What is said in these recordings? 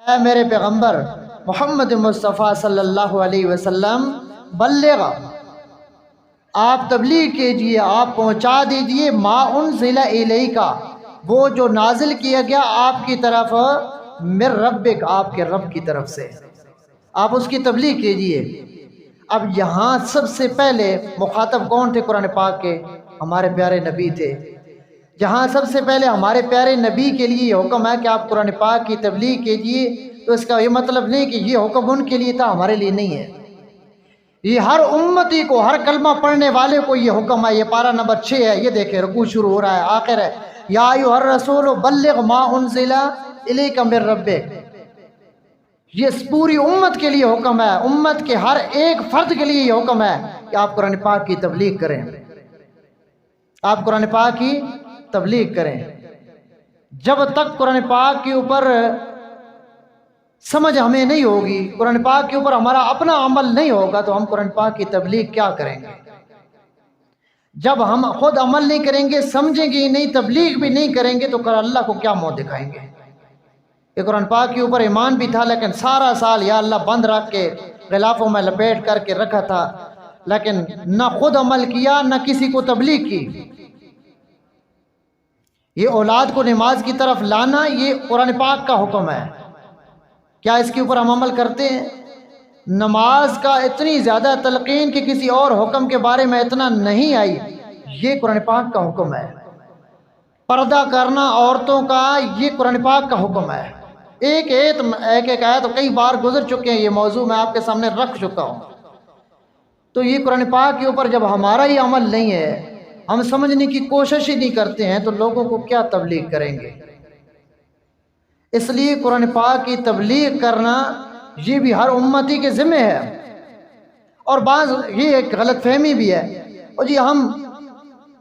اے میرے پیغمبر محمد مصطفیٰ صلی اللہ علیہ وسلم، بلغ، آپ تبلیغ کیجئے، آپ پہنچا دیجئے ما انزل الیک، وہ جو نازل کیا گیا آپ کی طرف، من ربک، آپ کے رب کی طرف سے، آپ اس کی تبلیغ کیجئے۔ اب یہاں سب سے پہلے مخاطب کون تھے قرآن پاک کے؟ ہمارے پیارے نبی تھے۔ جہاں سب سے پہلے ہمارے پیارے نبی کے لیے یہ حکم ہے کہ آپ قرآن پاک کی تبلیغ کیجئے، تو اس کا یہ مطلب نہیں کہ یہ حکم ان کے لیے تھا، ہمارے لیے نہیں ہے۔ یہ ہر امتی کو، ہر کلمہ پڑھنے والے کو یہ حکم ہے۔ یہ پارہ نمبر 6 ہے، یہ دیکھیں رکوع شروع ہو رہا ہے، آخر ہے یا ایھا الرسول بلغ ما انزل الیک من ربک۔ یہ پوری امت کے لیے حکم ہے، امت کے ہر ایک فرد کے لیے یہ حکم ہے کہ آپ قرآن پاک کی تبلیغ کریں، آپ قرآن پاک کی تبلیغ کریں۔ جب تک قرآن پاک کے اوپر سمجھ ہمیں نہیں ہوگی، قرآن پاک کے اوپر ہمارا اپنا عمل نہیں ہوگا، تو ہم قرآن پاک کی تبلیغ کیا کریں گے؟ جب ہم خود عمل نہیں کریں گے، سمجھیں گے نہیں، تبلیغ بھی نہیں کریں گے، تو اللہ کو کیا منہ دکھائیں گے؟ کہ قرآن پاک کے اوپر ایمان بھی تھا لیکن سارا سال یا اللہ بند رکھ کے غلافوں میں لپیٹ کر کے رکھا تھا، لیکن نہ خود عمل کیا نہ کسی کو تبلیغ کی۔ یہ اولاد کو نماز کی طرف لانا یہ قرآن پاک کا حکم ہے، کیا اس کے اوپر ہم عمل کرتے ہیں؟ نماز کا اتنی زیادہ تلقین کہ کسی اور حکم کے بارے میں اتنا نہیں آئی، یہ قرآن پاک کا حکم ہے۔ پردہ کرنا عورتوں کا، یہ قرآن پاک کا حکم ہے۔ ایک آیت کئی بار گزر چکے ہیں، یہ موضوع میں آپ کے سامنے رکھ چکا ہوں۔ تو یہ قرآن پاک کے اوپر جب ہمارا ہی عمل نہیں ہے، ہم سمجھنے کی کوشش ہی نہیں کرتے ہیں، تو لوگوں کو کیا تبلیغ کریں گے؟ اس لیے قرآن پاک کی تبلیغ کرنا یہ بھی ہر امتی کے ذمہ ہے۔ اور بعض یہ ایک غلط فہمی بھی ہے، اور جی ہم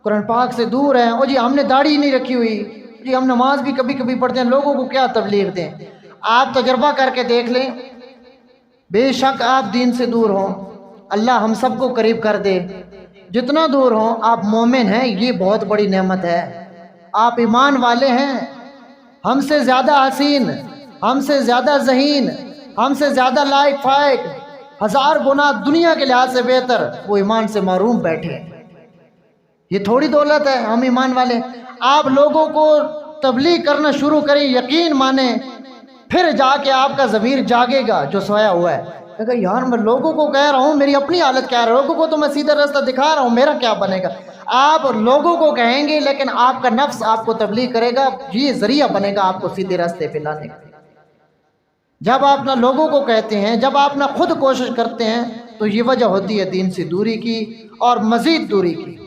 قرآن پاک سے دور ہیں، اور جی ہم نے داڑھی نہیں رکھی ہوئی، جی ہم نماز بھی کبھی کبھی پڑھتے ہیں، لوگوں کو کیا تبلیغ دیں؟ آپ تجربہ کر کے دیکھ لیں، بے شک آپ دین سے دور ہوں، اللہ ہم سب کو قریب کر دے، جتنا دور ہوں آپ مومن ہیں، یہ بہت بڑی نعمت ہے۔ آپ ایمان والے ہیں، ہم سے زیادہ حسین، ہم سے زیادہ ذہین، ہم سے زیادہ لائق فائق، 1000 گنا دنیا کے لحاظ سے بہتر وہ ایمان سے محروم بیٹھے۔ یہ تھوڑی دولت ہے، ہم ایمان والے۔ آپ لوگوں کو تبلیغ کرنا شروع کریں، یقین مانیں، پھر جا کے آپ کا ضمیر جاگے گا جو سویا ہوا ہے، کہ یار میں لوگوں کو کہہ رہا ہوں، میری اپنی حالت کیا ہے، لوگوں کو تو میں سیدھا راستہ دکھا رہا ہوں، میرا کیا بنے گا؟ آپ لوگوں کو کہیں گے لیکن آپ کا نفس آپ کو تبلیغ کرے گا، یہ ذریعہ بنے گا آپ کو سیدھے راستے پہ لانے کا۔ جب آپ نہ لوگوں کو کہتے ہیں، جب آپ نہ خود کوشش کرتے ہیں، تو یہ وجہ ہوتی ہے دین سے دوری کی اور مزید دوری کی۔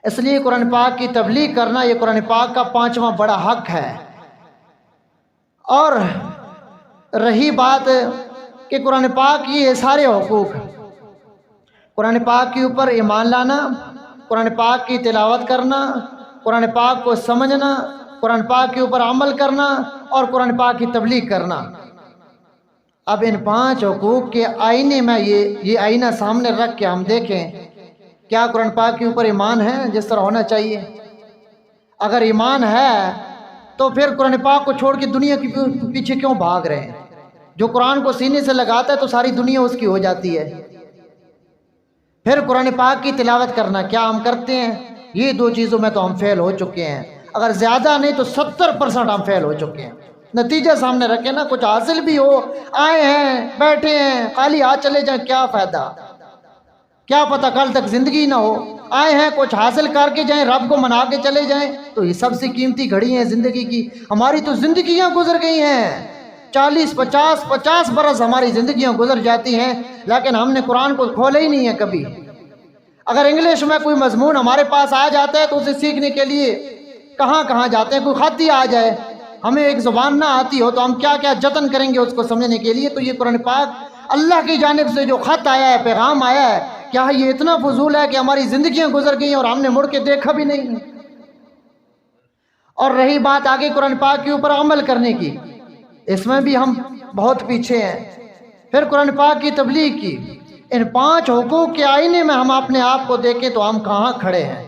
اس لیے قرآن پاک کی تبلیغ کرنا یہ قرآن پاک کا 5واں بڑا حق ہے۔ اور رہی بات کہ قرآن پاک کی یہ سارے حقوق، قرآن پاک کے اوپر ایمان لانا، قرآن پاک کی تلاوت کرنا، قرآن پاک کو سمجھنا، قرآن پاک کے اوپر عمل کرنا اور قرآن پاک کی تبلیغ کرنا۔ اب ان 5 حقوق کے آئینے میں یہ آئینہ سامنے رکھ کے ہم دیکھیں، کیا قرآن پاک کے اوپر ایمان ہے جس طرح ہونا چاہیے؟ اگر ایمان ہے تو پھر قرآن پاک کو چھوڑ کے دنیا کے پیچھے کیوں بھاگ رہے ہیں؟ جو قرآن کو سینے سے لگاتا ہے تو ساری دنیا اس کی ہو جاتی ہے۔ پھر قرآن پاک کی تلاوت کرنا، کیا ہم کرتے ہیں؟ یہ 2 چیزوں میں تو ہم فیل ہو چکے ہیں، اگر زیادہ نہیں تو 70% ہم فیل ہو چکے ہیں۔ نتیجہ سامنے رکھیں نا، کچھ حاصل بھی ہو، آئے ہیں بیٹھے ہیں خالی ہاتھ چلے جائیں، کیا فائدہ؟ کیا پتہ کل تک زندگی نہ ہو۔ آئے ہیں کچھ حاصل کر کے جائیں، رب کو منا کے چلے جائیں، تو یہ سب سے قیمتی گھڑی ہیں زندگی کی۔ ہماری تو زندگیاں گزر گئی ہیں، 40-50 برس ہماری زندگیاں گزر جاتی ہیں، لیکن ہم نے قرآن کو کھولا ہی نہیں ہے کبھی۔ اگر انگلش میں کوئی مضمون ہمارے پاس آ جاتا ہے تو اسے سیکھنے کے لیے کہاں جاتے ہیں، کوئی خط ہی آ جائے، ہمیں ایک زبان نہ آتی ہو تو ہم کیا جتن کریں گے اس کو سمجھنے کے لیے۔ تو یہ قرآن پاک اللہ کی جانب سے جو خط آیا ہے، پیغام آیا ہے، کیا یہ اتنا فضول ہے کہ ہماری زندگیاں گزر گئی اور ہم نے مڑ کے دیکھا بھی نہیں؟ اور رہی بات آگے قرآن پاک کے اوپر عمل کرنے کی، اس میں بھی ہم بہت پیچھے ہیں۔ پھر قرآن پاک کی تبلیغ کی، ان 5 حقوق کے آئینے میں ہم اپنے آپ کو دیکھیں تو ہم کہاں کھڑے ہیں؟